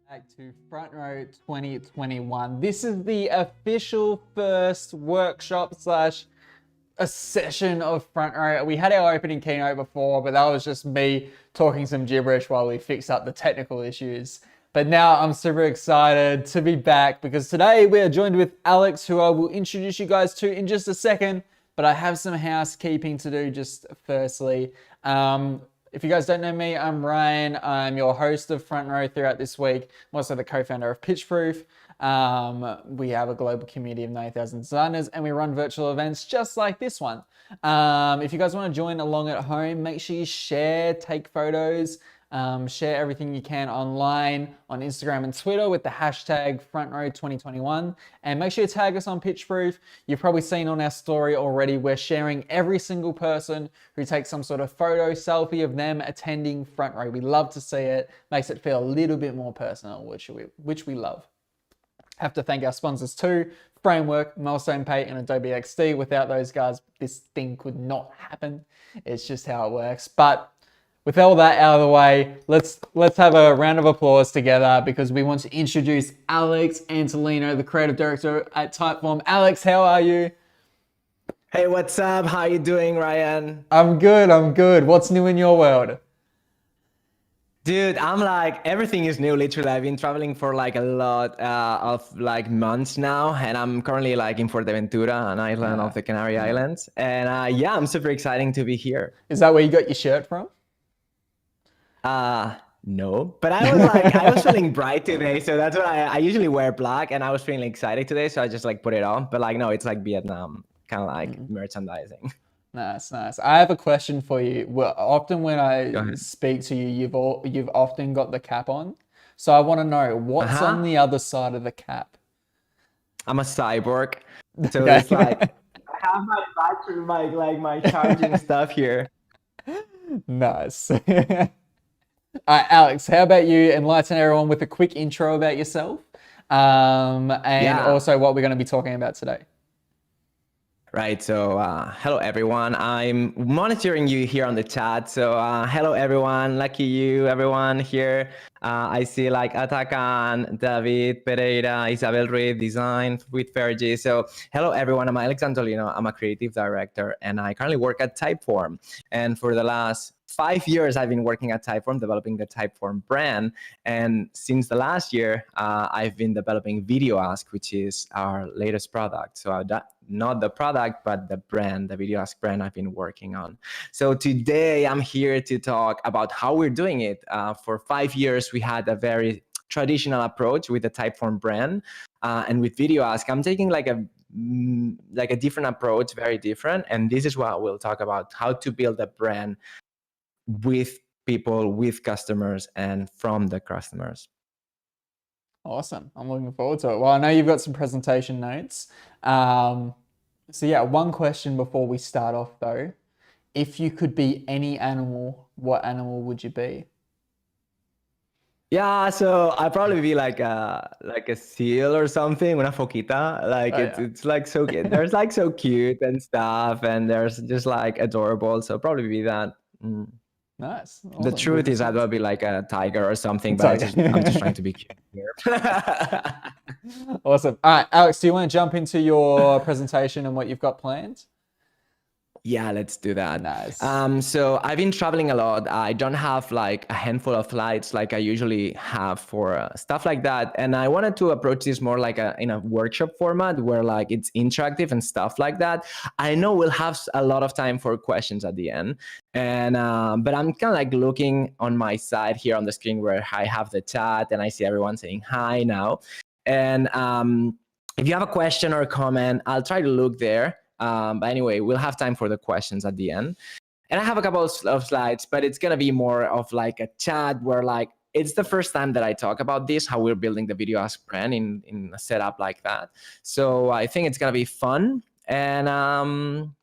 Back to Front Row 2021. This is the official first workshop slash a session of Front Row. We had our opening keynote before, but that was just me talking some gibberish while we fix up the technical issues. But now I'm super excited to be back because today we are joined with Alex, who I will introduce you guys to in just a second. But I have some housekeeping to do just firstly. If you guys don't know me, I'm Ryan. I'm your host of Front Row throughout this week. I'm also the co-founder of Pitchproof. We have a global community of 90,000 designers and we run virtual events just like this one. If you guys want to join along at home, make sure you share, take photos, share everything you can online on Instagram and Twitter with the hashtag FrontRow2021, and make sure you tag us on Pitchproof. You've probably seen on our story already, we're sharing every single person who takes some sort of photo, selfie of them attending Front Row. We love to see it. Makes it feel a little bit more personal, which we love. Have to thank our sponsors too, Framework, Milestone Pay, and Adobe XD. Without those guys, this thing could not happen. It's just how it works. But with all that out of the way, let's have a round of applause together because we want to introduce Alex Antolino, the creative director at Typeform. Alex, how are you? Hey, what's up? How you doing, Ryan? I'm good. What's new in your world? Dude, I'm like, everything is new. Literally, I've been traveling for like a lot of like months now, and I'm currently like in Fuerteventura, an island of the Canary Islands. And yeah, I'm super excited to be here. Is that where you got your shirt from? No, but I was feeling bright today, so that's what I usually wear black, and I was feeling excited today, so I just like put it on. But like, no, it's like Vietnam, kind of like merchandising. Nice, nice. I have a question for you. Well, often when Go I ahead. speak to you, you've often got the cap on. So I want to know Uh what's on huh. the other side of the cap. I'm a cyborg, so it's like Okay. I have my battery, my charging stuff here. Nice. All right, Alex, how about you enlighten everyone with a quick intro about yourself, and Yeah. also what we're going to be talking about today. Right. So, hello everyone. I'm monitoring you here on the chat. So, hello everyone. Lucky you, everyone here. I see like Atakan, David Pereira, Isabel Reed, Design with Fergie. So, hello everyone. I'm Alex Antolino. I'm a creative director, and I currently work at Typeform. And for the last 5 years, I've been working at Typeform, developing the Typeform brand. And since the last year, I've been developing Video Ask, which is our latest product. So not the product, but the brand, the Video Ask brand I've been working on. So today I'm here to talk about how we're doing it. For 5 years, we had a very traditional approach with the Typeform brand. And with Video Ask, I'm taking like a different approach, very different. And this is what we'll talk about, how to build a brand with people, with customers, and from the customers. Awesome. I'm looking forward to it. Well, I know you've got some presentation notes. So yeah, one question before we start off though. If you could be any animal, what animal would you be? Yeah, so I'd probably be like a seal or something, una foquita. Like Oh it's like so good. They're like so cute and stuff, and they're just like adorable. So probably be that. Mm. Nice. The Awesome. Good truth is, I'd response. be like a tiger or something, It's but okay. I'm just trying to be cute here. Awesome. All right, Alex, do you want to jump into your presentation and what you've got planned? Yeah, let's do that. Nice. So I've been traveling a lot. I don't have like a handful of flights like I usually have for stuff like that. And I wanted to approach this more like in a workshop format where like it's interactive and stuff like that. I know we'll have a lot of time for questions at the end. And but I'm kind of like looking on my side here on the screen where I have the chat and I see everyone saying hi now. And if you have a question or a comment, I'll try to look there. But anyway, we'll have time for the questions at the end. And I have a couple of slides, but it's going to be more of like a chat where like it's the first time that I talk about this, how we're building the Video Ask brand in a setup like that. So I think it's going to be fun. And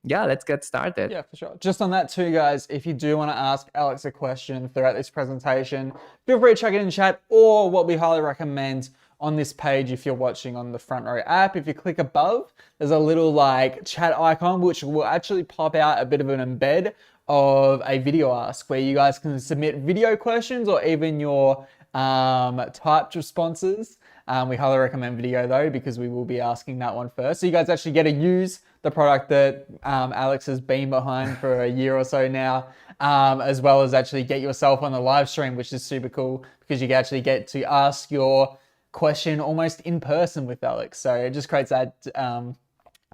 yeah, let's get started. Yeah, for sure. Just on that too, guys, if you do want to ask Alex a question throughout this presentation, feel free to chuck it in chat, or what we highly recommend on this page, if you're watching on the Front Row app, if you click above, there's a little like chat icon, which will actually pop out a bit of an embed of a video ask where you guys can submit video questions or even your typed responses. We highly recommend video though, because we will be asking that one first. So you guys actually get to use the product that Alex has been behind for a year or so now, as well as actually get yourself on the live stream, which is super cool because you actually get to ask your question almost in person with Alex. So it just creates that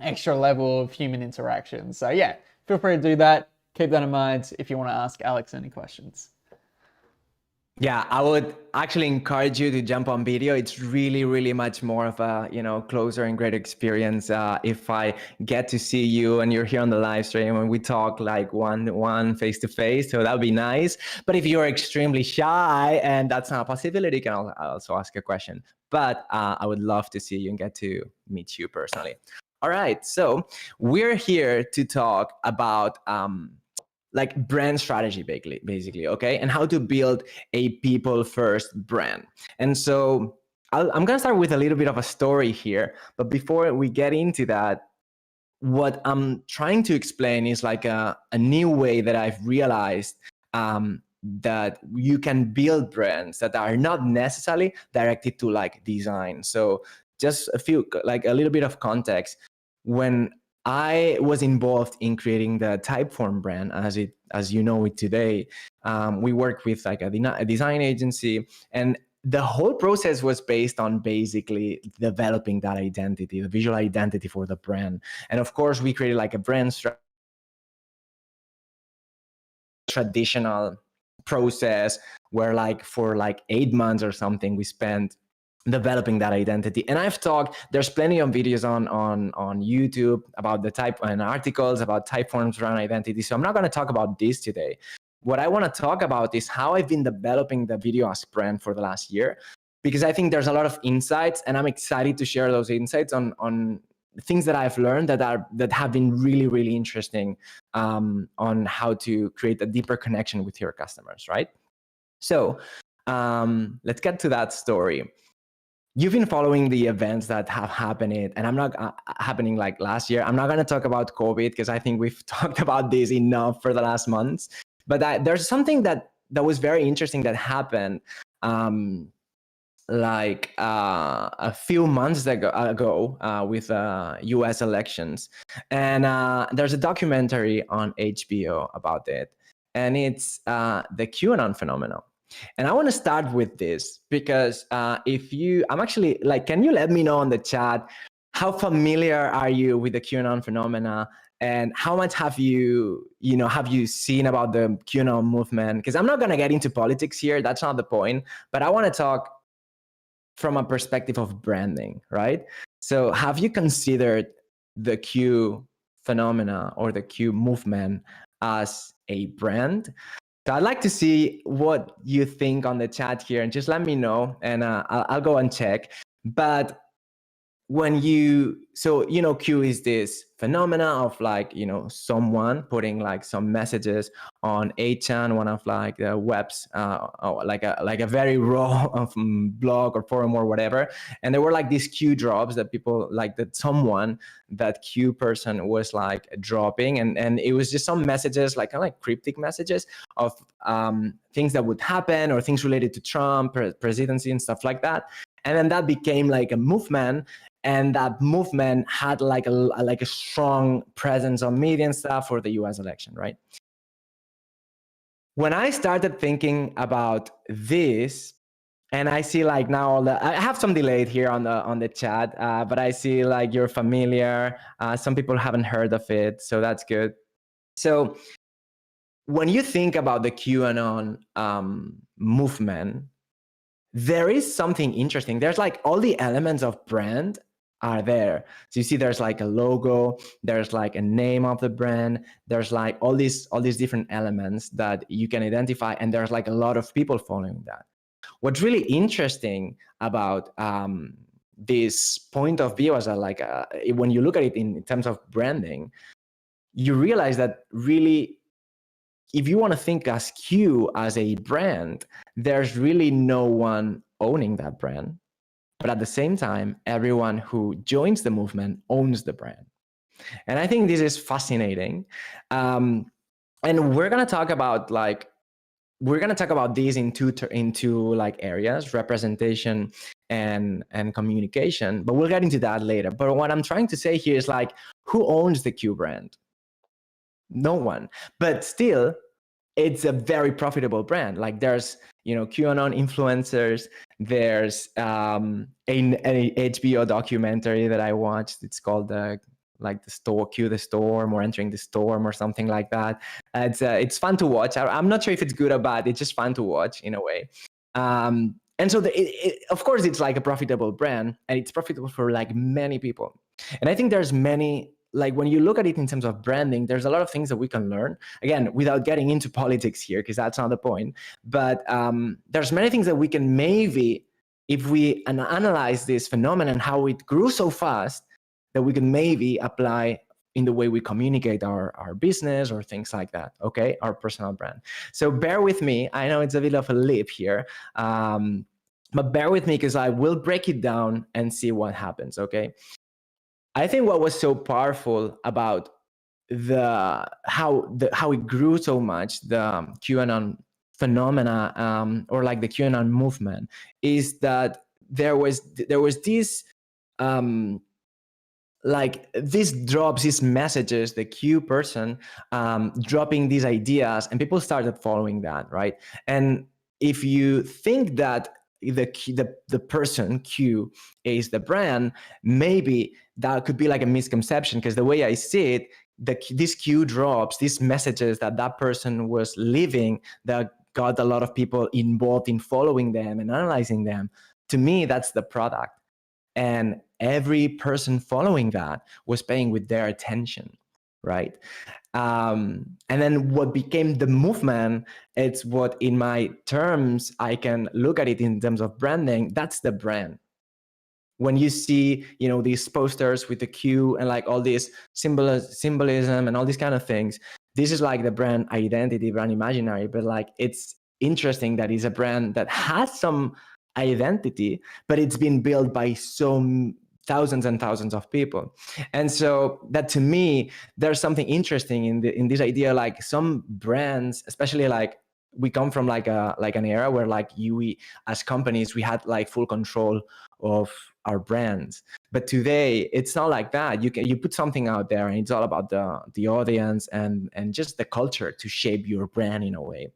extra level of human interaction. So yeah, feel free to do that. Keep that in mind if you want to ask Alex any questions. Yeah, I would actually encourage you to jump on video. It's really, really much more of a, closer and greater experience if I get to see you and you're here on the live stream and we talk like one face to face. So that would be nice. But if you're extremely shy and that's not a possibility, you can also ask a question. But I would love to see you and get to meet you personally. All right, so we're here to talk about like brand strategy, basically, okay, and how to build a people first brand. And so I'm gonna start with a little bit of a story here, but before we get into that, what I'm trying to explain is like a new way that I've realized that you can build brands that are not necessarily directed to like design. So just a little bit of context. When I was involved in creating the Typeform brand as you know it today. We worked with like a design agency, and the whole process was based on basically developing that identity, the visual identity for the brand. And of course, we created like a brand traditional process where like for like 8 months or something, we spent developing that identity. And there's plenty of videos on YouTube about the type and articles about Typeforms around identity. So I'm not going to talk about this today. What I want to talk about is how I've been developing the Video as brand for the last year, because I think there's a lot of insights, and I'm excited to share those insights on things that I've learned that have been really, really interesting on how to create a deeper connection with your customers, right? So let's get to that story. You've been following the events that have happened, and I'm not happening like last year. I'm not going to talk about COVID because I think we've talked about this enough for the last months. But there's something that was very interesting that happened a few months ago with U.S. elections, and there's a documentary on HBO about it, and it's the QAnon phenomenon. And I want to start with this because I'm actually like, can you let me know on the chat how familiar are you with the QAnon phenomena? And how much have you seen about the QAnon movement? Because I'm not going to get into politics here. That's not the point. But I want to talk from a perspective of branding, right? So have you considered the Q phenomena or the Q movement as a brand? So I'd like to see what you think on the chat here, and just let me know, and I'll go and check. But Q is this phenomena of like, someone putting like some messages on 8chan, one of like the webs, like a very raw blog or forum or whatever. And there were like these Q drops that that Q person was like dropping. And it was just some messages, like kind of like cryptic messages of things that would happen or things related to Trump, presidency and stuff like that. And then that became like a movement. And that movement had like a strong presence on media and stuff for the US election, right? When I started thinking about this, and I see like now, I have some delay here on the chat, but I see like you're familiar. Some people haven't heard of it, so that's good. So when you think about the QAnon movement, there is something interesting. There's like all the elements of brand are there. So you see there's like a logo, there's like a name of the brand, there's like all these different elements that you can identify, and there's like a lot of people following that. What's really interesting about this point of view as when you look at it in terms of branding, you realize that really, if you want to think as Q as a brand, there's really no one owning that brand. But at the same time, everyone who joins the movement owns the brand. And I think this is fascinating. And we're going to talk about these in two like areas, representation and communication, but we'll get into that later. But what I'm trying to say here is like, who owns the Q brand? No one. But still, it's a very profitable brand. Like there's, QAnon influencers. There's an HBO documentary that I watched. It's called the Q the Storm, or Entering the Storm, or something like that. It's fun to watch. I'm not sure if it's good or bad. It's just fun to watch in a way. And so of course it's like a profitable brand, and it's profitable for like many people. And I think there's many, like when you look at it in terms of branding, there's a lot of things that we can learn, again, without getting into politics here, because that's not the point. But there's many things that we can maybe, if we analyze this phenomenon, how it grew so fast, that we can maybe apply in the way we communicate our business or things like that, okay? Our personal brand. So bear with me. I know it's a bit of a leap here, but bear with me because I will break it down and see what happens, okay? I think what was so powerful about how it grew so much, the QAnon phenomena, or like the QAnon movement, is that there was this like these drops, these messages, the Q person dropping these ideas, and people started following that, right? And if you think that the person Q is the brand, maybe that could be like a misconception, because the way I see it, these Q drops, these messages that person was leaving, that got a lot of people involved in following them and analyzing them. To me, that's the product. And every person following that was paying with their attention, right? And then what became the movement, it's what in my terms, I can look at it in terms of branding, that's the brand. When you see, these posters with the Q and like all this symbolism and all these kind of things, this is like the brand identity, brand imaginary, but like it's interesting that it's a brand that has some identity, but it's been built by so thousands and thousands of people. And so that, to me, there's something interesting in this idea. Like some brands, especially like we come from like an era where like we as companies, we had like full control of our brands. But today it's not like that. You put something out there and it's all about the audience and just the culture to shape your brand in a way.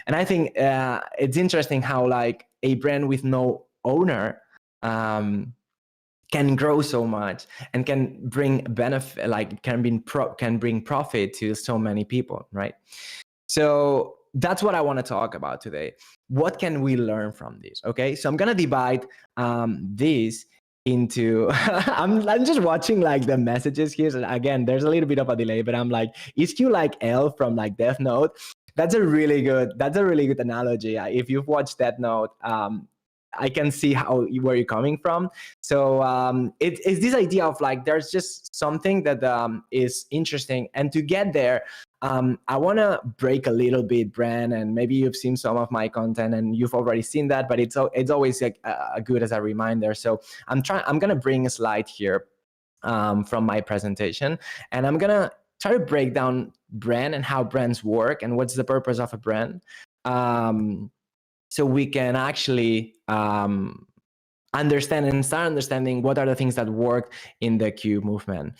And I think it's interesting how like a brand with no owner can grow so much and can bring benefit, like can bring profit to so many people, right? So that's what I want to talk about today. What can we learn from this? Okay, so I'm gonna divide this into I'm just watching like the messages here. So again, there's a little bit of a delay, but I'm like, is you like L from like Death Note? That's a really good analogy. If you've watched Death Note, I can see where you're coming from. So it's this idea of like there's just something that is interesting, and to get there, I want to break a little bit, Bran, and maybe you've seen some of my content and you've already seen that, but it's always like a good as a reminder. So I'm gonna bring a slide here from my presentation, and I'm gonna try to break down brand and how brands work and what's the purpose of a brand. So we can actually understand and start understanding what are the things that work in the Q movement.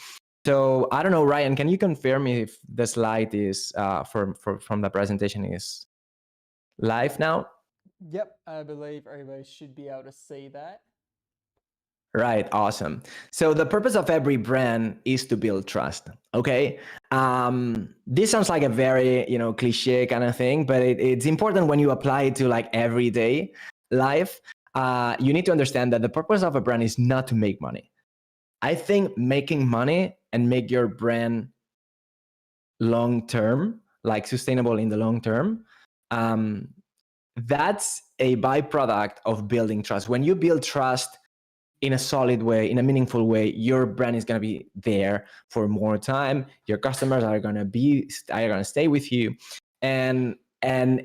So I don't know, Ryan, can you confirm if the slide is from the presentation is live now? Yep, I believe everybody should be able to see that. Right, awesome. So the purpose of every brand is to build trust. Okay, this sounds like a very cliche kind of thing, but it's important when you apply it to like everyday life. You need to understand that the purpose of a brand is not to make money. I think making money and make your brand long term, like sustainable in the long term, that's a byproduct of building trust. When you build trust in a solid way, in a meaningful way, your brand is going to be there for more time. Your customers are going to stay with you, and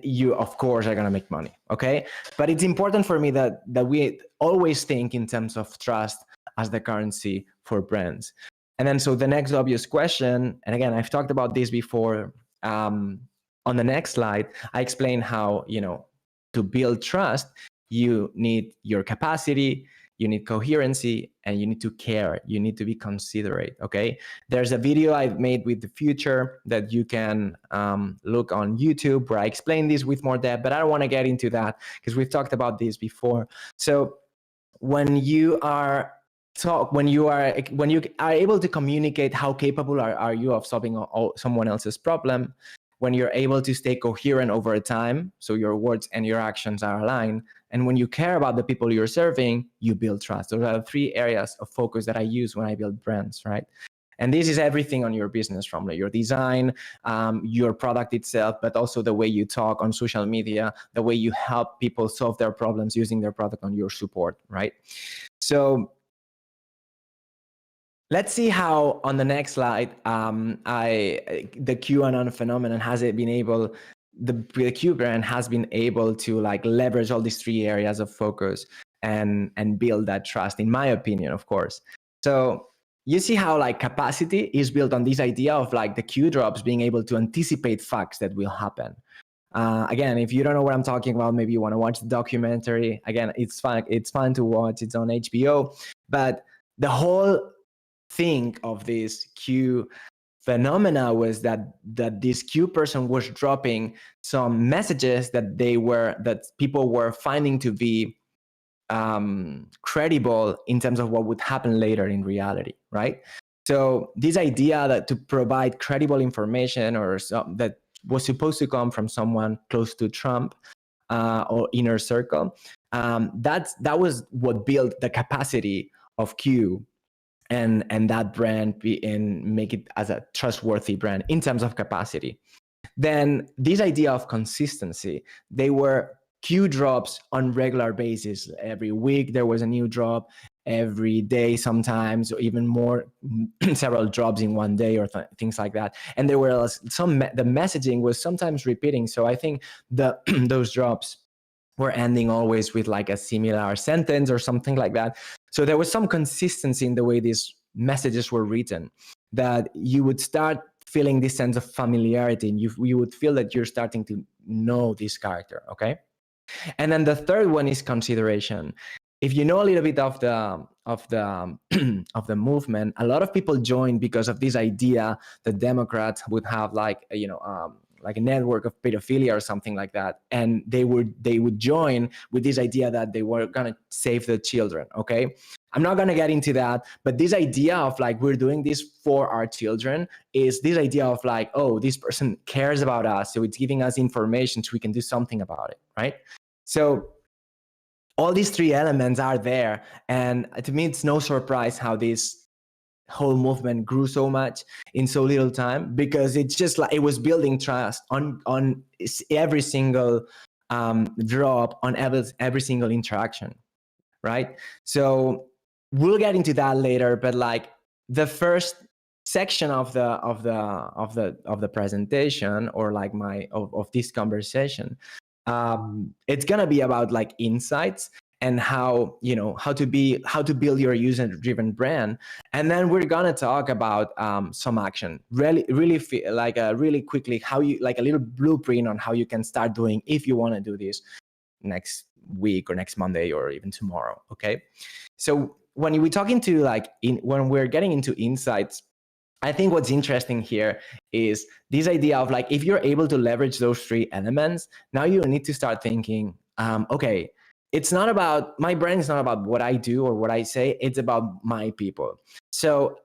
you of course are going to make money. Okay, but it's important for me that we always think in terms of trust as the currency for brands. And then so the next obvious question, and again I've talked about this before, on the next slide I explain how to build trust you need your capacity, you need coherency, and you need to care. You need to be considerate. Okay, there's a video I've made with the Future that you can look on YouTube where I explain this with more depth, but I don't want to get into that because we've talked about this before. So when you are able to communicate how capable are you of solving someone else's problem, when you're able to stay coherent over time, so your words and your actions are aligned, and when you care about the people you're serving, you build trust. Those are the three areas of focus that I use when I build brands, right? And this is everything on your business, from your design, your product itself, but also the way you talk on social media, the way you help people solve their problems using their product on your support, right? So let's see how on the next slide, the QAnon phenomenon the Q brand has been able to like leverage all these three areas of focus and build that trust, in my opinion, of course. So you see how like capacity is built on this idea of like the Q drops being able to anticipate facts that will happen. Again, if you don't know what I'm talking about, maybe you want to watch the documentary. Again, it's fun to watch. It's on HBO. But the whole think of this Q phenomena was that this Q person was dropping some messages that people were finding to be credible in terms of what would happen later in reality, right? So this idea that to provide credible information or that was supposed to come from someone close to Trump or inner circle, that was what built the capacity of Q and that brand and make it as a trustworthy brand in terms of capacity. Then this idea of consistency, they were Q drops on regular basis. Every week there was a new drop, every day sometimes, or even more, several drops in one day or things like that. And there were the messaging was sometimes repeating. So I think those drops were ending always with like a similar sentence or something like that. So there was some consistency in the way these messages were written, that you would start feeling this sense of familiarity, and you would feel that you're starting to know this character, okay? And then the third one is consideration. If you know a little bit of the of the movement, a lot of people joined because of this idea that Democrats would have like like a network of pedophilia or something like that, and they would join with this idea that they were gonna save the children. Okay, I'm not gonna get into that, but this idea of like we're doing this for our children is this idea of like, oh, this person cares about us, so it's giving us information so we can do something about it, right? So all these three elements are there, and to me it's no surprise how this whole movement grew so much in so little time, because it's just like it was building trust on every single drop, on every single interaction, right? So we'll get into that later, but like the first section of the presentation, or like of this conversation, it's gonna be about like insights and how to build your user-driven brand, and then we're gonna talk about some action, really really quickly, how you like a little blueprint on how you can start doing if you want to do this next week or next Monday or even tomorrow. Okay, so when we're talking to when we're getting into insights, I think what's interesting here is this idea of like, if you're able to leverage those three elements, now you need to start thinking, okay, it's not about, my brand is not about what I do or what I say, it's about my people. So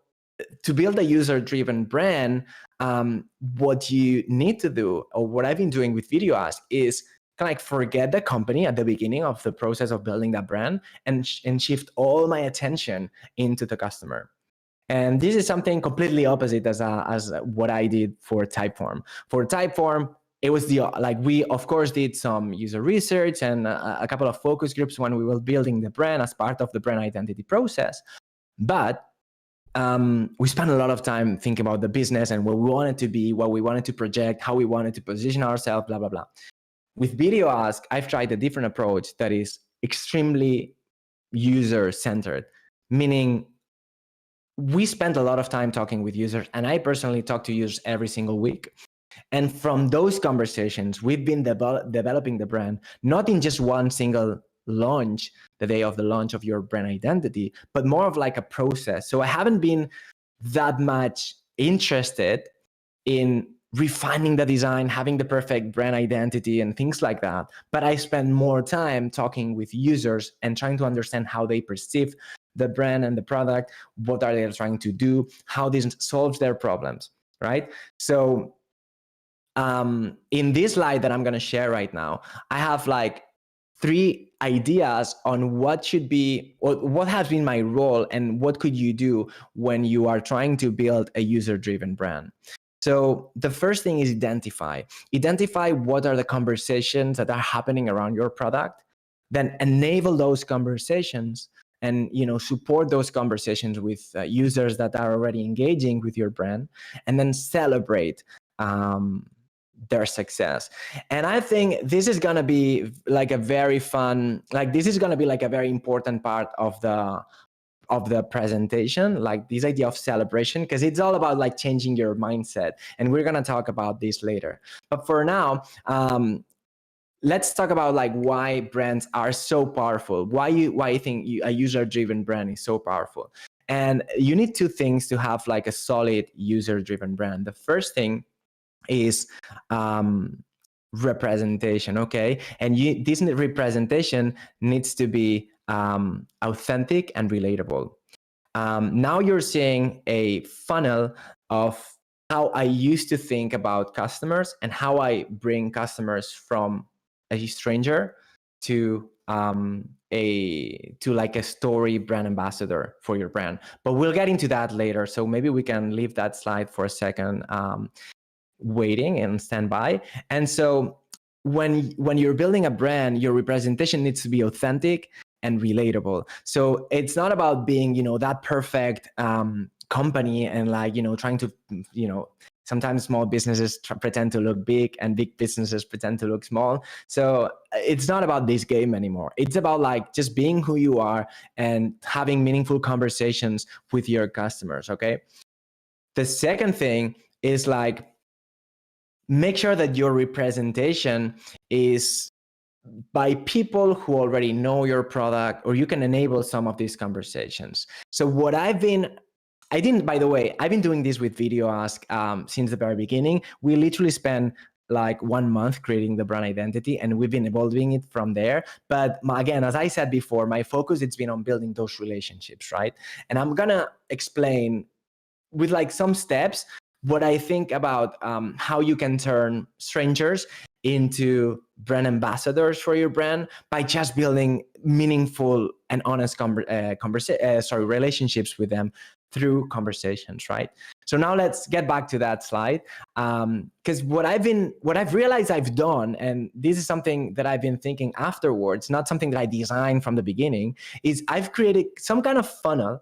to build a user-driven brand, what you need to do, or what I've been doing with Video Ask, is kind of like forget the company at the beginning of the process of building that brand and shift all my attention into the customer. And this is something completely opposite as what I did for Typeform. For Typeform, it was we of course did some user research and a couple of focus groups when we were building the brand as part of the brand identity process. But we spent a lot of time thinking about the business and what we wanted to be, what we wanted to project, how we wanted to position ourselves, blah, blah, blah. With Video Ask, I've tried a different approach that is extremely user-centered, meaning we spent a lot of time talking with users, and I personally talk to users every single week. And from those conversations, we've been developing the brand, not in just one single launch, the day of the launch of your brand identity, but more of like a process. So I haven't been that much interested in refining the design, having the perfect brand identity and things like that. But I spend more time talking with users and trying to understand how they perceive the brand and the product, what are they trying to do, how this solves their problems, right? So in this slide that I'm going to share right now, I have like 3 ideas on what should be, or what has been my role, and what could you do when you are trying to build a user-driven brand. So the first thing is identify what are the conversations that are happening around your product, then enable those conversations and support those conversations with users that are already engaging with your brand, and then celebrate their success. And I think this is going to be like a very fun, like this is going to be like a very important part of the presentation, like this idea of celebration, because it's all about like changing your mindset, and we're going to talk about this later. But for now, let's talk about like why brands are so powerful, why you think a user-driven brand is so powerful. And you need two things to have like a solid user-driven brand. The first thing is representation, okay? And this representation needs to be authentic and relatable. Now you're seeing a funnel of how I used to think about customers and how I bring customers from a stranger to like a story brand ambassador for your brand. But we'll get into that later. So maybe we can leave that slide for a second, waiting and stand by. And so when you're building a brand, your representation needs to be authentic and relatable. So it's not about being, that perfect company and like, trying to, sometimes small businesses pretend to look big and big businesses pretend to look small. So it's not about this game anymore. It's about like just being who you are and having meaningful conversations with your customers, okay? The second thing is like, make sure that your representation is by people who already know your product, or you can enable some of these conversations. So what I've been doing this with Video Ask since the very beginning. We literally spent like 1 month creating the brand identity, and we've been evolving it from there. But again, as I said before, my focus, it's been on building those relationships, right? And I'm gonna explain with like some steps what I think about how you can turn strangers into brand ambassadors for your brand by just building meaningful and honest relationships with them through conversations, right? So now let's get back to that slide, because what I've realized I've done, and this is something that I've been thinking afterwards, not something that I designed from the beginning, is I've created some kind of funnel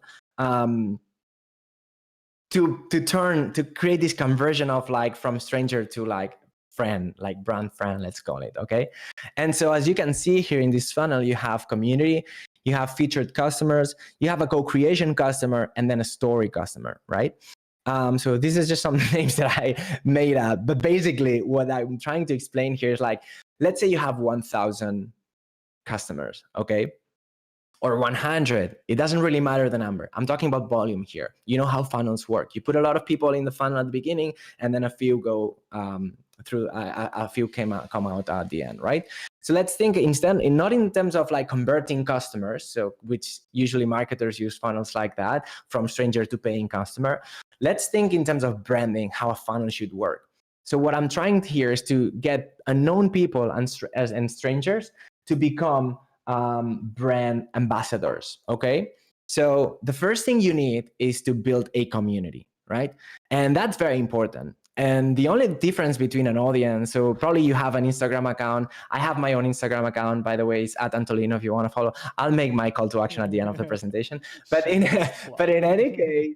to create this conversion of like from stranger to like friend, like brand friend, let's call it, okay? And so as you can see here in this funnel, you have community, you have featured customers, you have a co-creation customer, and then a story customer, right? So this is just some names that I made up, but basically what I'm trying to explain here is like, let's say you have 1,000 customers, okay? Or 100, it doesn't really matter the number. I'm talking about volume here. You know how funnels work. You put a lot of people in the funnel at the beginning, and then a few go through, a few come out at the end, right? So let's think instead, not in terms of like converting customers, so which usually marketers use funnels like that, from stranger to paying customer. Let's think in terms of branding, how a funnel should work. So what I'm trying here is to get unknown people and strangers to become brand ambassadors, okay? So the first thing you need is to build a community, right? And that's very important. And the only difference between an audience, so probably you have an Instagram account. I have my own Instagram account, by the way, it's at Antolino if you want to follow. I'll make my call to action at the end of the presentation. But in any case,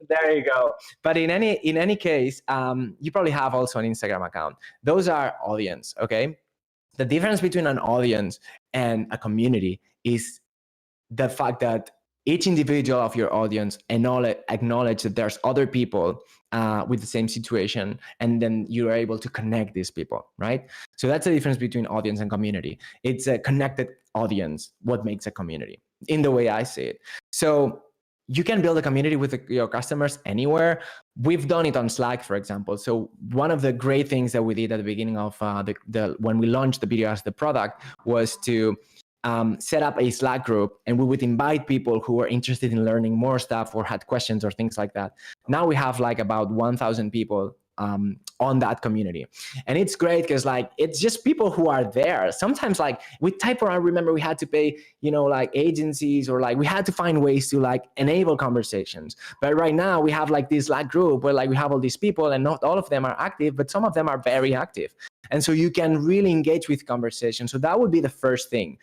there you go. But in any case, you probably have also an Instagram account. Those are audience, okay? The difference between an audience and a community is the fact that each individual of your audience acknowledge that there's other people with the same situation, and then you're able to connect these people, right? So that's the difference between audience and community. It's a connected audience, what makes a community, in the way I see it. So you can build a community with your customers anywhere. We've done it on Slack, for example. So one of the great things that we did at the beginning of when we launched the Video as the product was to set up a Slack group, and we would invite people who were interested in learning more stuff or had questions or things like that. Now we have like about 1,000 people on that community, and it's great because like it's just people who are there. Sometimes like with Type I remember we had to pay like agencies, or like we had to find ways to like enable conversations. But right now we have like this Slack group where like we have all these people, and not all of them are active, but some of them are very active, and so you can really engage with conversation. So that would be the first thing.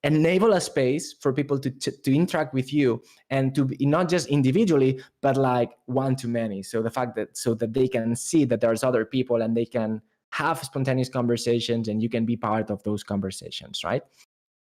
Enable a space for people to interact with you, and to be not just individually, but like one-to-many. So the fact that so that they can see that there's other people, and they can have spontaneous conversations, and you can be part of those conversations, right?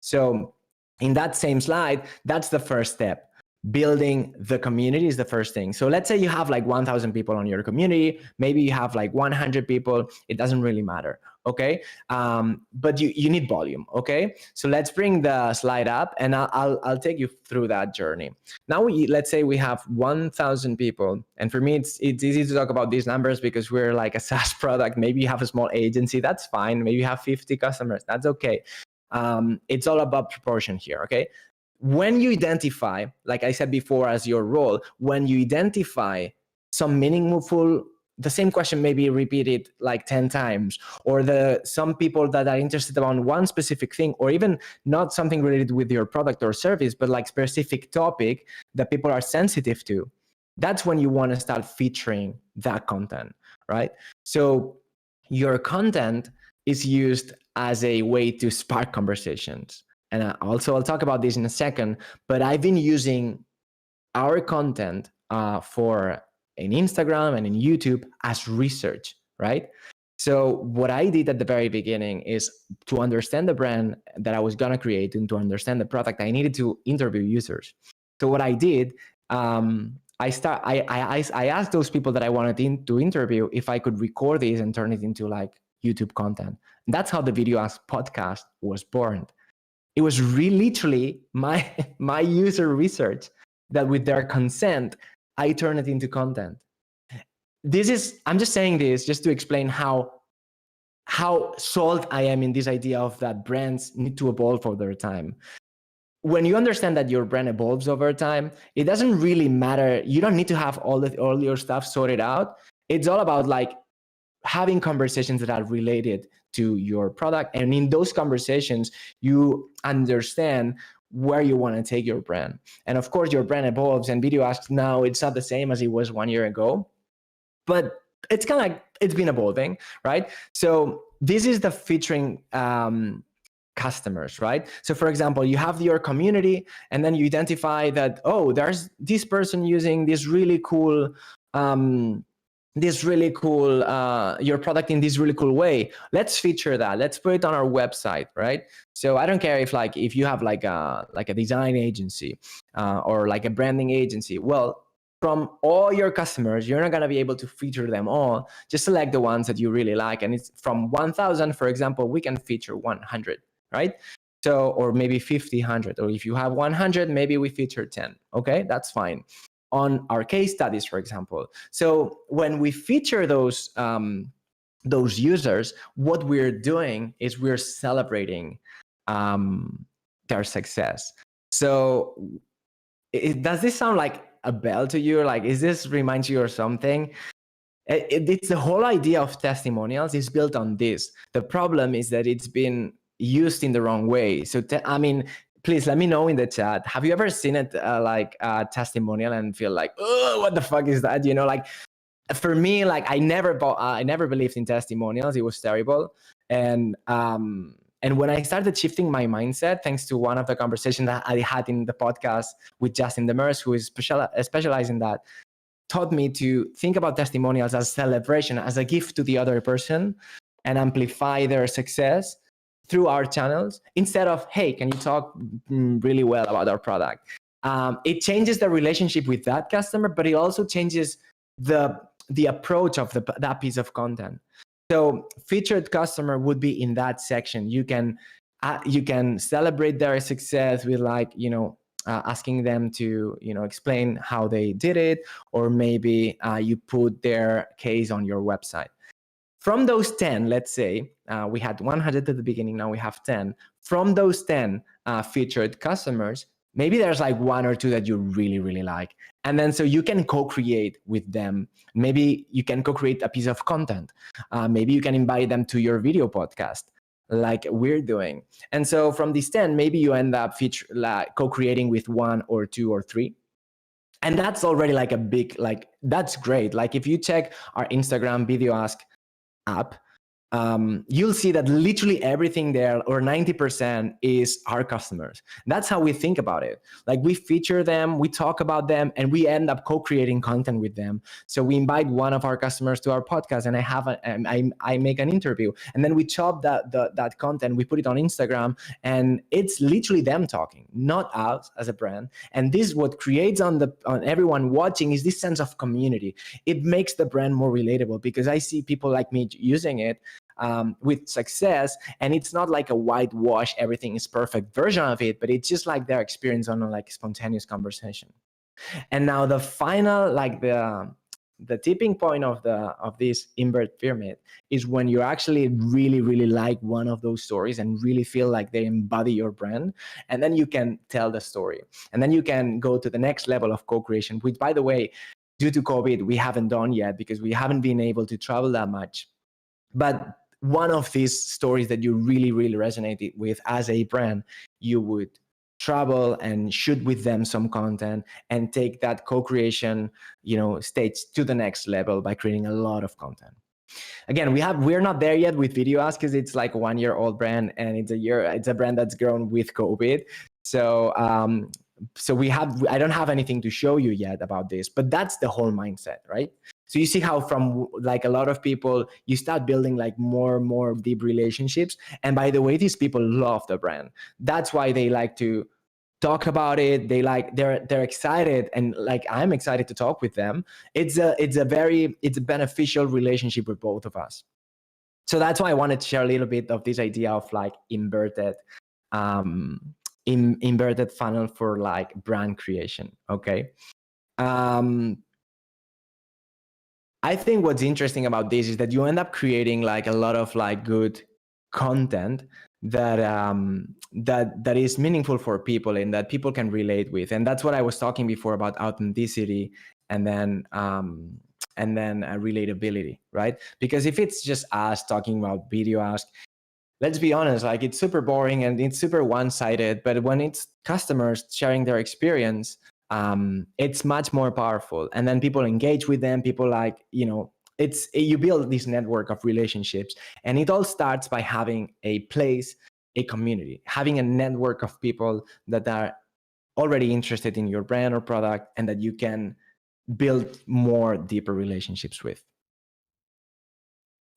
So in that same slide, that's the first step. Building the community is the first thing. So let's say you have like 1,000 people on your community. Maybe you have like 100 people. It doesn't really matter. okay? But you need volume, okay? So let's bring the slide up, and I'll take you through that journey. Now let's say we have 1,000 people, and for me it's easy to talk about these numbers because we're like a SaaS product. Maybe you have a small agency, that's fine. Maybe you have 50 customers, that's okay. It's all about proportion here, okay? When you identify, like I said before, as your role, when you identify some meaningful, the same question may be repeated like 10 times, or some people that are interested on one specific thing, or even not something related with your product or service, but like specific topic that people are sensitive to, that's when you want to start featuring that content, right? So your content is used as a way to spark conversations. And also I'll talk about this in a second, but I've been using our content for in Instagram and in YouTube as research, right? So what I did at the very beginning is to understand the brand that I was gonna create and to understand the product, I needed to interview users. So what I did, I asked those people that I wanted to interview if I could record this and turn it into like YouTube content. And that's how the Video Ask podcast was born. It was literally my user research that with their consent, I turn it into content. I'm just saying this just to explain how sold I am in this idea of that brands need to evolve over time. When you understand that your brand evolves over time, it doesn't really matter. You don't need to have all your stuff sorted out. It's all about like having conversations that are related to your product. And in those conversations, you understand where you want to take your brand. And of course, your brand evolves, and Video Ask now, it's not the same as it was 1 year ago, but it's kind of like it's been evolving, right? So this is the featuring customers, right? So for example, you have your community, and then you identify that, oh, there's this person using this really cool your product in this really cool way. Let's feature that. Let's put it on our website, right? So I don't care if you have like a design agency or like a branding agency. Well, from all your customers, you're not going to be able to feature them all. Just select the ones that you really like. And it's from 1,000, for example, we can feature 100, right? So, or maybe 50, 100, or if you have 100, maybe we feature 10. Okay, that's fine. On our case studies, for example. So when we feature those users, what we're doing is we're celebrating their success. So does this sound like a bell to you? Like, is this reminds you of something? It's the whole idea of testimonials is built on this. The problem is that it's been used in the wrong way. So I mean, please let me know in the chat. Have you ever seen it like a testimonial and feel like, oh, what the fuck is that? You know, like for me, like I never believed in testimonials. It was terrible. And when I started shifting my mindset, thanks to one of the conversations that I had in the podcast with Justin Demers, who is specialized in that, taught me to think about testimonials as celebration, as a gift to the other person, and amplify their success through our channels instead of, hey, can you talk really well about our product? It changes the relationship with that customer, but it also changes the approach of that piece of content. So featured customer would be in that section. You can celebrate their success with like, asking them to, explain how they did it, or maybe you put their case on your website. From those 10, let's say, we had 100 at the beginning, now we have 10. From those 10 featured customers, maybe there's like one or two that you really, really like. And then so you can co-create with them. Maybe you can co-create a piece of content. Maybe you can invite them to your video podcast like we're doing. And so from these 10, maybe you end up co-creating with one or two or three. And that's already like a big, that's great. Like if you check our Instagram Video Ask app, you'll see that literally everything there, or 90%, is our customers. That's how we think about it. Like we feature them, we talk about them, and we end up co-creating content with them. So we invite one of our customers to our podcast, and I make an interview, and then we chop that content, we put it on Instagram, and it's literally them talking, not us as a brand. And this, what creates on everyone watching, is this sense of community. It makes the brand more relatable because I see people like me using it. with success, and it's not like a whitewash, everything is perfect version of it, but it's just like their experience on a like spontaneous conversation. And now the final, like the tipping point of this invert pyramid is when you actually really like one of those stories and really feel like they embody your brand, and then you can tell the story, and then you can go to the next level of co-creation, which, by the way, due to COVID we haven't done yet because we haven't been able to travel that much. But one of these stories that you really resonated with as a brand, you would travel and shoot with them some content and take that co-creation, stage to the next level by creating a lot of content. Again, we're not there yet with Video Ask because it's like a 1-year-old brand, and it's a brand that's grown with COVID. So I don't have anything to show you yet about this, but that's the whole mindset, right? So you see how from like a lot of people, you start building like more deep relationships. And by the way, these people love the brand. That's why they like to talk about it. They're excited, and like I'm excited to talk with them. It's a beneficial relationship with both of us. So that's why I wanted to share a little bit of this idea of like inverted funnel for like brand creation. Okay. I think what's interesting about this is that you end up creating like a lot of like good content that that is meaningful for people and that people can relate with. And that's what I was talking before about authenticity and then relatability, right? Because if it's just us talking about Video Ask, let's be honest, like it's super boring and it's super one-sided. But when it's customers sharing their experience, it's much more powerful. And then people engage with them. People like, you build this network of relationships, and it all starts by having a place, a community, having a network of people that are already interested in your brand or product, and that you can build more deeper relationships with.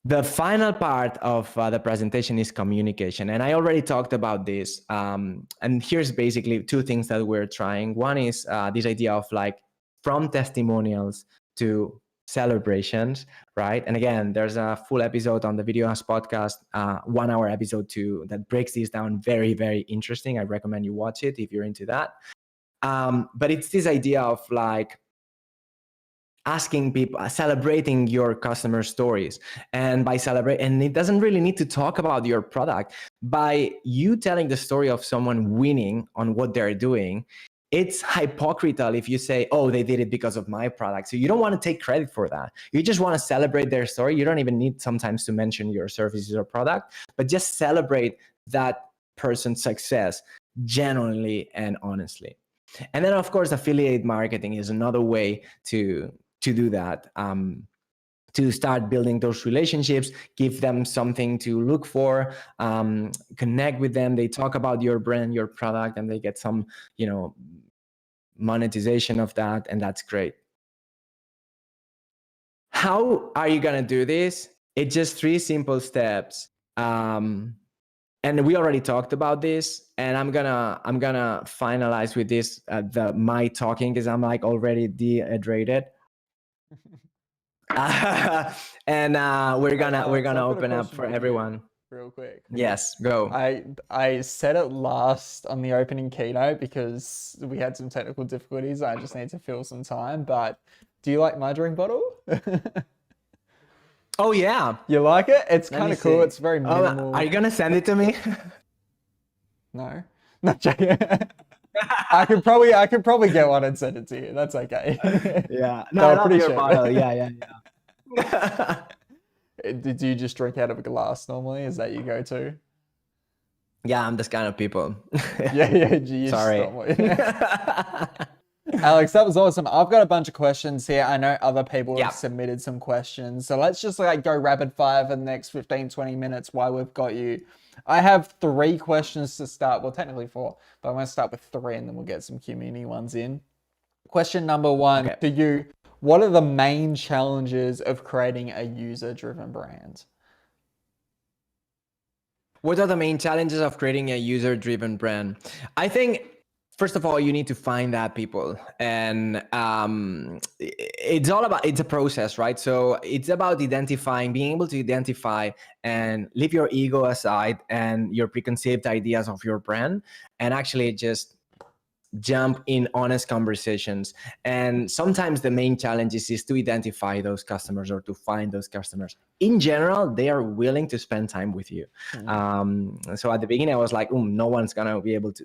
The final part of the presentation is communication. And I already talked about this. And here's basically two things that we're trying. One is this idea of like from testimonials to celebrations, right? And again, there's a full episode on the Video Ask podcast, 1 hour episode too, that breaks this down very, very interesting. I recommend you watch it if you're into that. But it's this idea of like, asking people, celebrating your customer stories. And by celebrate, and it doesn't really need to talk about your product. By you telling the story of someone winning on what they're doing, it's hypocritical if you say, oh, they did it because of my product. So you don't want to take credit for that. You just want to celebrate their story. You don't even need sometimes to mention your services or product, but just celebrate that person's success genuinely and honestly. And then, of course, affiliate marketing is another way to do that, to start building those relationships, give them something to look for, connect with them. They talk about your brand, your product, and they get some, monetization of that, and that's great. How are you gonna do this? It's just 3 simple steps. And we already talked about this, and I'm gonna finalize with this, my talking, because I'm like already dehydrated. And we're gonna open up for everyone. Real quick. Yes, go. I said it last on the opening keynote because we had some technical difficulties. I just need to fill some time. But do you like my drink bottle? Oh yeah, you like it? It's kind of cool. It's very minimal. Are you gonna send it to me? No, not joking. I could probably get one and send it to you. That's okay. Yeah, no, not your bottle. Yeah. Do you just drink out of a glass normally? Is that your go-to? Yeah, I'm this kind of people. Yeah. Sorry. Alex, that was awesome. I've got a bunch of questions here. I know other people have submitted some questions. So let's just like go rapid fire for the next 15, 20 minutes while we've got you. I have 3 questions to start. Well, technically 4, but I'm going to start with 3 and then we'll get some community ones in. Question number 1 to you. What are the main challenges of creating a user-driven brand? What are the main challenges of creating a user-driven brand? I think First of all, you need to find that people, and it's a process, right? So it's about identifying, being able to identify and leave your ego aside and your preconceived ideas of your brand, and actually just jump in honest conversations. And sometimes the main challenge is to identify those customers or to find those customers. In general, they are willing to spend time with you. So at the beginning I was like, no one's gonna be able to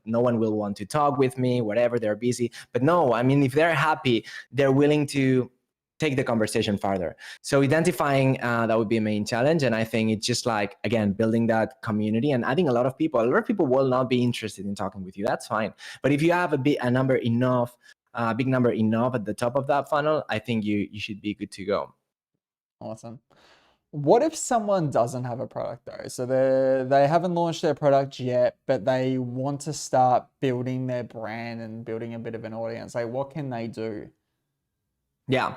no one will want to talk with me, whatever, they're busy. But no, I mean, if they're happy, they're willing to take the conversation farther. So identifying that would be a main challenge. And I think it's just like, again, building that community. And I think a lot of people will not be interested in talking with you. That's fine. But if you have a big number enough at the top of that funnel, I think you should be good to go. Awesome. What if someone doesn't have a product though? So they haven't launched their product yet, but they want to start building their brand and building a bit of an audience. Like, what can they do? Yeah.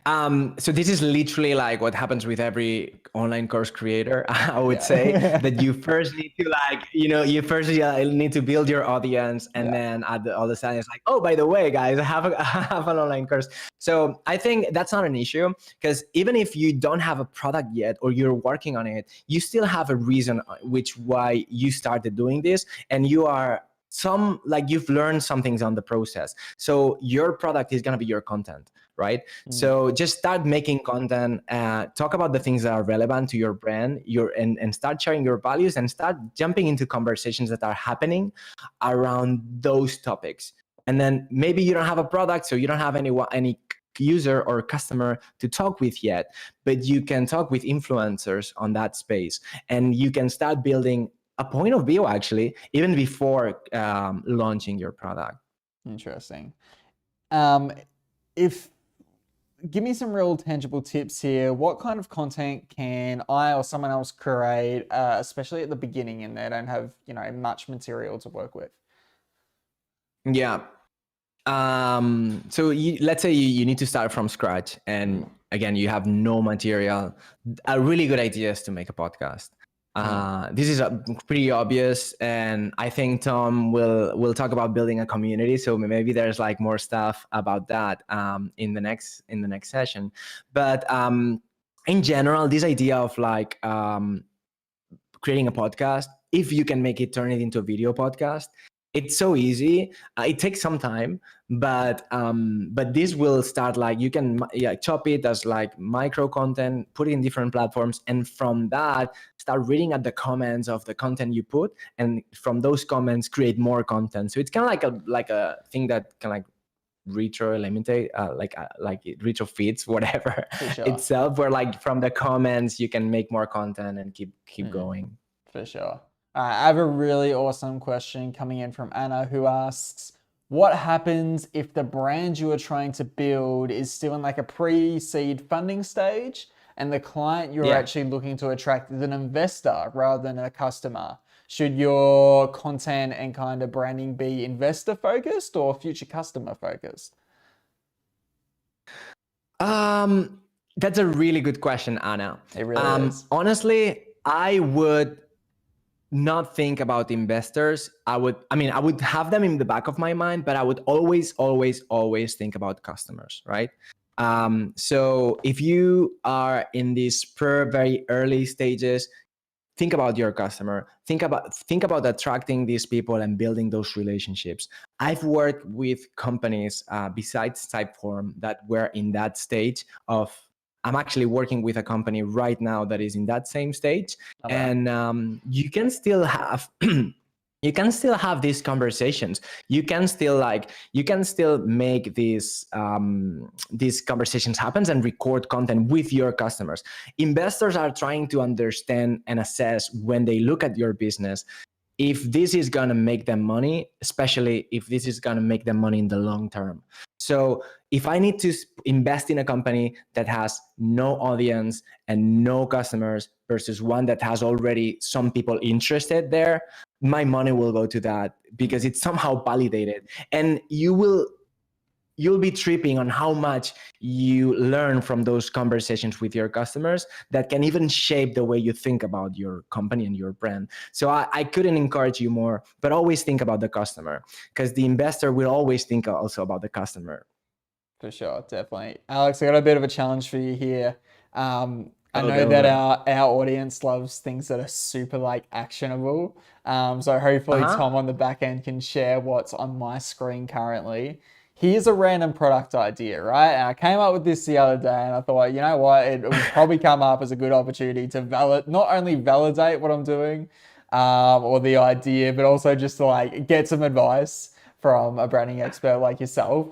So this is literally like what happens with every online course creator. I would say that you first need to you first need to build your audience, and then all of a sudden it's like, oh, by the way, guys, I have I have an online course. So I think that's not an issue, because even if you don't have a product yet or you're working on it, you still have a reason why you started doing this, and you are you've learned some things on the process. So your product is going to be your content, right? So just start making content, talk about the things that are relevant to your brand, and start sharing your values, and start jumping into conversations that are happening around those topics. And then maybe you don't have a product, so you don't have any user or customer to talk with yet, but you can talk with influencers on that space, and you can start building a point of view actually even before launching your product. Interesting. Give me some real tangible tips here. What kind of content can I or someone else create, especially at the beginning and they don't have, much material to work with? Yeah. So let's say you need to start from scratch, and again, you have no material. A really good idea is to make a podcast. This is pretty obvious, and I think Tom will talk about building a community. So maybe there's like more stuff about that in the next session. But in general, this idea of like creating a podcast, if you can turn it into a video podcast, it's so easy. It takes some time, but this will start like you can chop it as like micro content, put it in different platforms, and from that start reading at the comments of the content you put, and from those comments create more content. So it's kind of like a thing that can like retroalimentate, like it retrofits whatever itself, where like from the comments you can make more content and keep going. For sure. I have a really awesome question coming in from Anna, who asks, what happens if the brand you are trying to build is still in like a pre-seed funding stage and the client you're actually looking to attract is an investor rather than a customer? Should your content and kind of branding be investor focused or future customer focused? That's a really good question, Anna. It really is. Honestly, I would not think about investors. I would have them in the back of my mind, but I would always think about customers, right? So if you are in these very early stages, think about your customer. Think about attracting these people and building those relationships. I've worked with companies besides Typeform that were in that stage of. I'm actually working with a company right now that is in that same stage, and you can still have these conversations. You can still make these conversations happen and record content with your customers. Investors are trying to understand and assess when they look at your business if this is going to make them money, especially if this is going to make them money in the long term. So if I need to invest in a company that has no audience and no customers versus one that has already some people interested there, my money will go to that because it's somehow validated. And you you'll be tripping on how much you learn from those conversations with your customers that can even shape the way you think about your company and your brand. So I couldn't encourage you more, but always think about the customer, because the investor will always think also about the customer. For sure, definitely. Alex, I got a bit of a challenge for you here. I know go that for it. our audience loves things that are super like actionable. So hopefully Tom on the back end can share what's on my screen currently. Here's a random product idea, right? And I came up with this the other day and I thought, you know what, it would probably come up as a good opportunity to not only validate what I'm doing, or the idea, but also just to like get some advice from a branding expert like yourself.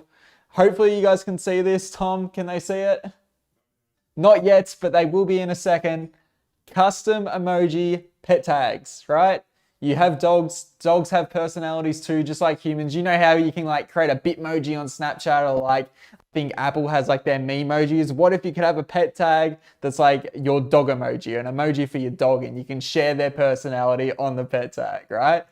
Hopefully you guys can see this. Tom, can they see it? Not yet, but they will be in a second. Custom emoji pet tags, right? You have dogs. Dogs have personalities too, just like humans. You know how you can like create a Bitmoji on Snapchat, or like I think Apple has like their Memojis. What if you could have a pet tag that's like your dog emoji, an emoji for your dog, and you can share their personality on the pet tag, right?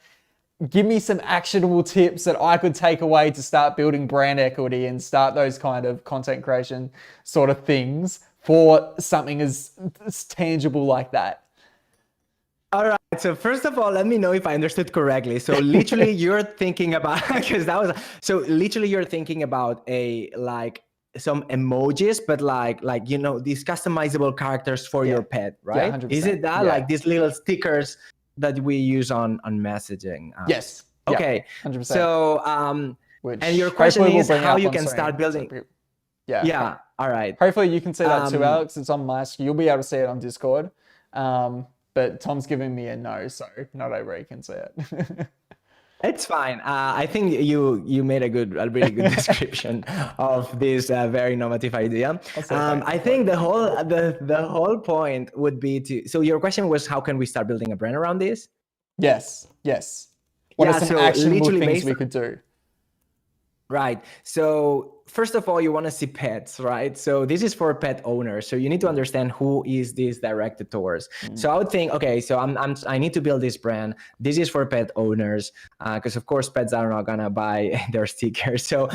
Give me some actionable tips that I could take away to start building brand equity and start those kind of content creation sort of things for something as tangible like that. All right. So first of all, let me know if I understood correctly. So literally you're thinking about, because that was, so literally you're thinking about some emojis, but like, you know, these customizable characters for your pet, right? 100%. Is it that? Yeah. Like these little stickers that we use on messaging apps? Yes. Okay. 100%. So, Which and your question hopefully we'll is bring how up you on can screen. start building. So Yeah. All right. Hopefully you can see that too, Alex. It's on my screen. You'll be able to see it on Discord. But Tom's giving me a no, so not everybody can see it. It's fine. I think you made a really good description of this very innovative idea. I think the whole point would be to. So your question was, how can we start building a brand around this? Yes. What are some actionable things we could do? Right. So first of all, you want to see pets, right? So this is for pet owners. So you need to understand who is this directed towards. So I would think, okay, so I need to build this brand. This is for pet owners, because of course pets are not gonna buy their stickers. So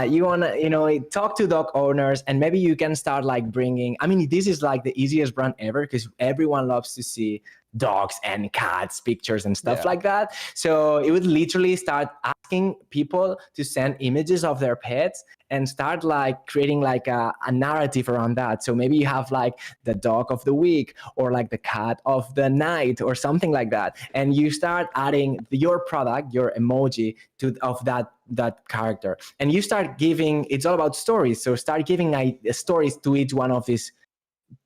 you wanna, talk to dog owners, and maybe you can start like bringing. I mean, this is like the easiest brand ever because everyone loves to see dogs and cats pictures and stuff like that. So it would literally start asking people to send images of their pets and start like creating like a narrative around that. So maybe you have like the dog of the week or like the cat of the night or something like that, and you start adding your product, your emoji of that character, and you start giving. It's all about stories. So start giving stories to each one of these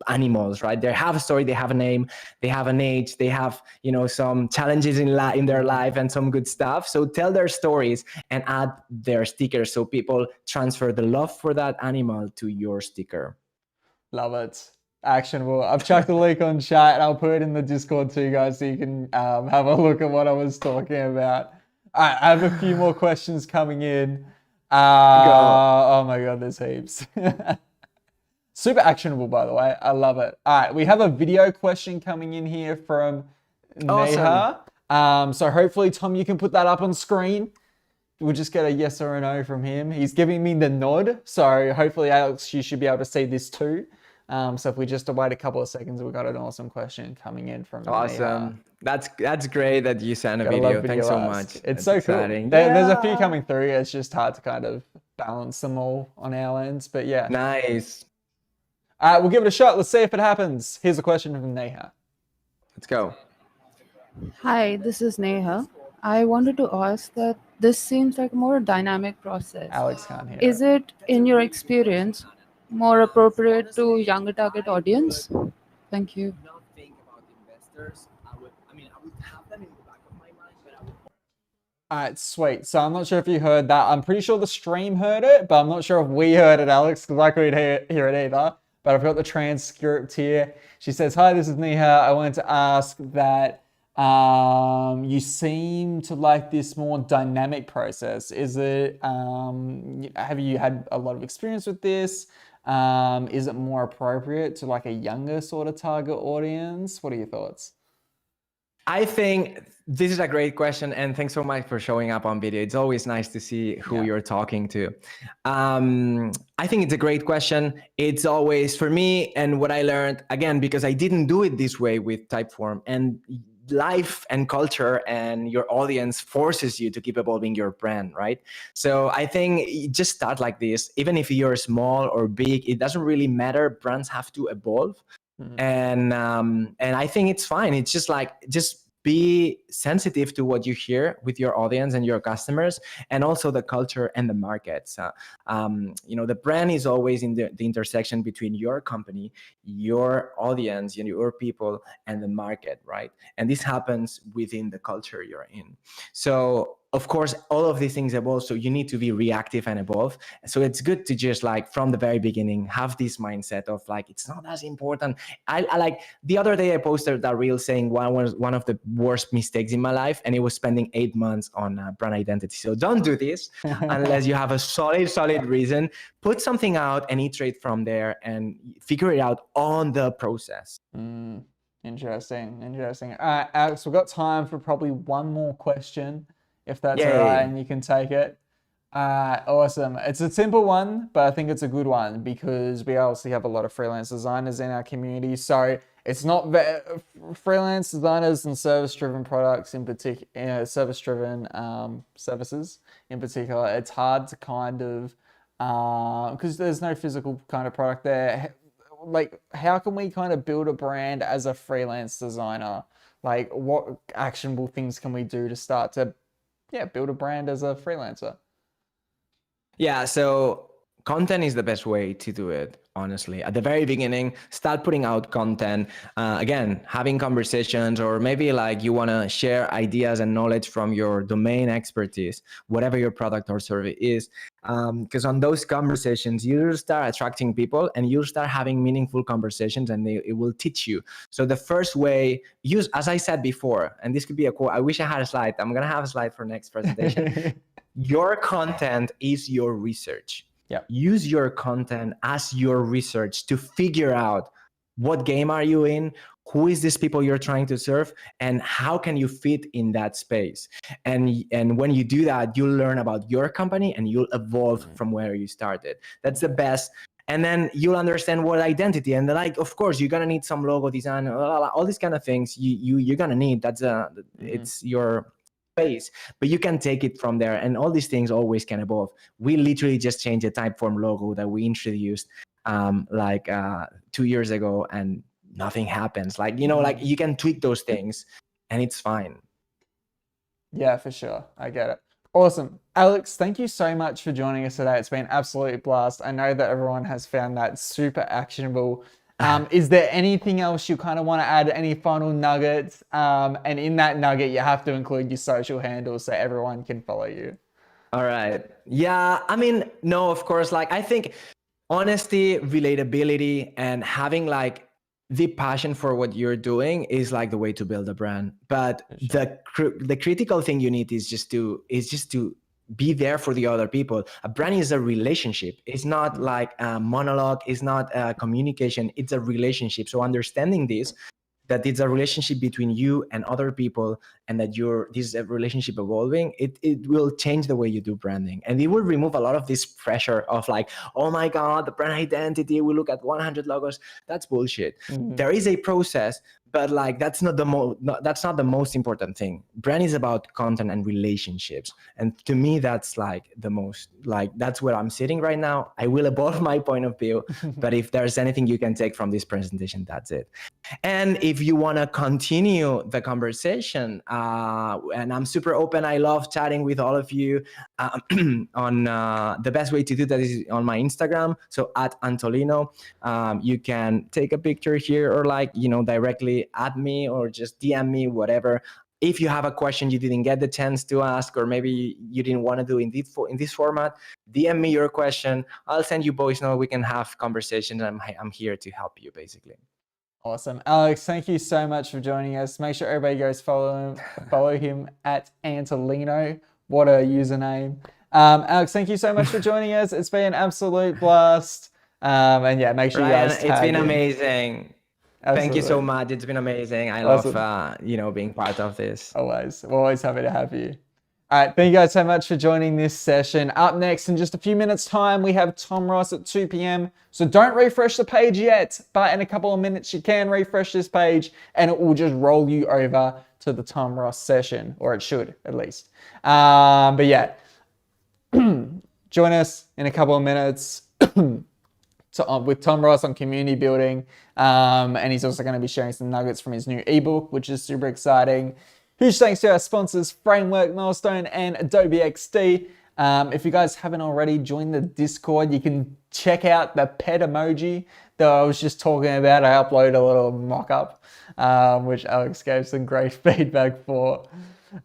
animals, right? They have a story, they have a name, they have an age, they have some challenges in their life and some good stuff. So tell their stories and add their stickers so people transfer the love for that animal to your sticker. Love it. Actionable. I've chucked a link on chat and I'll put it in the Discord too, guys, so you can have a look at what I was talking about. All right, I have a few more questions coming in. Oh my god, there's heaps. Super actionable, by the way. I love it. All right, we have a video question coming in here from Neha. So hopefully, Tom, you can put that up on screen. We'll just get a yes or a no from him. He's giving me the nod. So hopefully, Alex, you should be able to see this too. So if we just wait a couple of seconds, we've got an awesome question coming in from Neha. That's great that you sent a video. Thanks so much. It's so exciting. Cool. There's a few coming through. It's just hard to kind of balance them all on our ends. But yeah. Nice. All right, we'll give it a shot. Let's see if it happens. Here's a question from Neha. Let's go. Hi, this is Neha. I wanted to ask that this seems like a more dynamic process. Alex can't hear. Is it, in your experience, more appropriate to younger target audience? Thank you. All right, sweet. So I'm not sure if you heard that. I'm pretty sure the stream heard it, but I'm not sure if we heard it, Alex, because I couldn't hear it either. But I've got the transcript here. She says, hi, this is Neha. I wanted to ask that you seem to like this more dynamic process. Is it, have you had a lot of experience with this? Is it more appropriate to like a younger sort of target audience? What are your thoughts? I think this is a great question, and thanks so much for showing up on video. It's always nice to see who you're talking to. I think it's a great question. It's always for me, and what I learned again, because I didn't do it this way with Typeform, and life and culture and your audience forces you to keep evolving your brand, right? So I think you just start like this. Even if you're small or big, it doesn't really matter. Brands have to evolve. And I think it's fine. It's just like, just be sensitive to what you hear with your audience and your customers, and also the culture and the markets. The brand is always in the intersection between your company, your audience, your people, and the market, right? And this happens within the culture you're in. So of course, all of these things evolve, so you need to be reactive and evolve. So it's good to just like from the very beginning have this mindset of like, it's not as important. I like, the other day I posted that reel saying one of the worst mistakes in my life, and it was spending 8 months on brand identity. So don't do this unless you have a solid reason. Put something out and iterate from there and figure it out on the process. Interesting. All right, Alex, we've got time for probably one more question, if that's all right, and you can take it. Awesome. It's a simple one, but I think it's a good one because we obviously have a lot of freelance designers in our community. So it's not freelance designers and service-driven products in particular, service-driven services in particular. It's hard to kind of, because there's no physical kind of product there. Like, how can we kind of build a brand as a freelance designer? Like, what actionable things can we do to start to, build a brand as a freelancer? Yeah, so content is the best way to do it, honestly. At the very beginning, start putting out content. Again, having conversations, or maybe like you want to share ideas and knowledge from your domain expertise, whatever your product or service is. Because on those conversations, you'll start attracting people and you'll start having meaningful conversations, and it will teach you. So the first way, use, as I said before, and this could be a quote. I wish I had a slide. I'm going to have a slide for next presentation. Your content is your research. Use your content as your research to figure out what game are you in, who is these people you're trying to serve, and how can you fit in that space. And when you do that, you'll learn about your company and you'll evolve from where you started. That's the best. And then you'll understand what identity, and like, of course, you're gonna need some logo design, all these kind of things you're gonna need. That's it's your space, but you can take it from there, and all these things always can evolve. We literally just changed the Typeform logo that we introduced 2 years ago, and nothing happens. Like, like you can tweak those things and it's fine. Yeah, for sure. I get it. Awesome. Alex, thank you so much for joining us today. It's been an absolute blast. I know that everyone has found that super actionable. Is there anything else you kind of want to add? Any final nuggets? And in that nugget, you have to include your social handles so everyone can follow you. All right. Yeah. I mean, no, of course, like I think honesty, relatability, and having like the passion for what you're doing is like the way to build a brand. But the critical thing you need is just to be there for the other people. A brand is a relationship. It's not like a monologue. It's not a communication. It's a relationship. So understanding this, that it's a relationship between you and other people, and that this is a relationship evolving, it will change the way you do branding. And it will remove a lot of this pressure of like, oh my God, the brand identity, we look at 100 logos. That's bullshit. There is a process, but like that's not the most important thing. Brand is about content and relationships. And to me, that's like the most, like that's where I'm sitting right now. I will evolve my point of view, but if there's anything you can take from this presentation, that's it. And if you want to continue the conversation, and I'm super open, I love chatting with all of you on the best way to do that is on my Instagram. So at Antolino, you can take a picture here, or like, directly add me or just DM me, whatever. If you have a question you didn't get the chance to ask, or maybe you didn't want to do in this format, DM me your question. I'll send you voice note. We can have conversations. I'm here to help you, basically. Awesome. Alex, thank you so much for joining us. Make sure everybody goes follow him at Antolino. What a username. Alex, thank you so much for joining us. It's been an absolute blast. And yeah, make sure you guys tag it's been him. amazing. Thank you so Absolutely. much. It's been amazing. I Awesome. love, being part of this. Always. We're always happy to have you. All right. Thank you guys so much for joining this session. Up next, in just a few minutes' time, we have Tom Ross at 2 p.m. So don't refresh the page yet, but in a couple of minutes, you can refresh this page and it will just roll you over to the Tom Ross session, or it should at least. But yeah, join us in a couple of minutes with Tom Ross on community building. And he's also going to be sharing some nuggets from his new ebook, which is super exciting. Huge thanks to our sponsors, Framework, Milestone, and Adobe XD. If you guys haven't already joined the Discord, you can check out the pet emoji that I was just talking about. I uploaded a little mock-up, which Alex gave some great feedback for.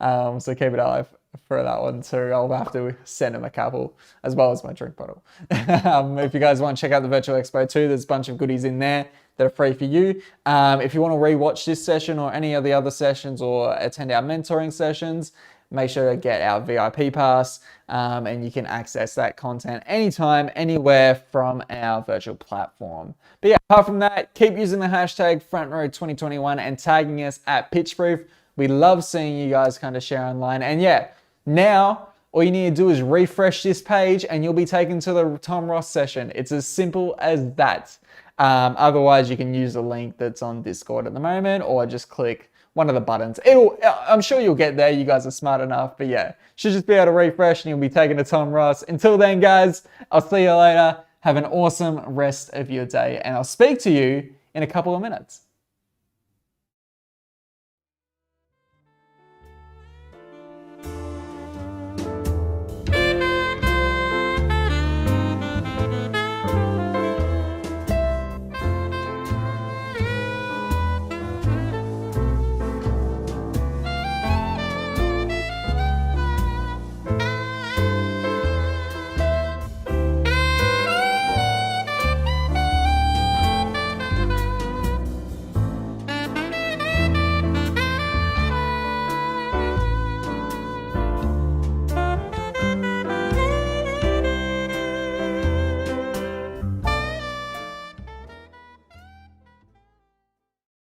So keep an eye for that one too. I'll have to send him a couple, as well as my drink bottle. If you guys want to check out the Virtual Expo too, there's a bunch of goodies in there that are free for you. If you want to rewatch this session or any of the other sessions or attend our mentoring sessions, make sure to get our VIP pass, and you can access that content anytime, anywhere from our virtual platform. But yeah, apart from that, keep using the hashtag FrontRow2021 and tagging us at PitchProof. We love seeing you guys kind of share online. And yeah, now all you need to do is refresh this page and you'll be taken to the Tom Ross session. It's as simple as that. Otherwise, you can use the link that's on Discord at the moment, or just click one of the buttons. I'm sure you'll get there. You guys are smart enough. But yeah, should just be able to refresh and you'll be taken to Tom Ross. Until then, guys, I'll see you later. Have an awesome rest of your day, and I'll speak to you in a couple of minutes.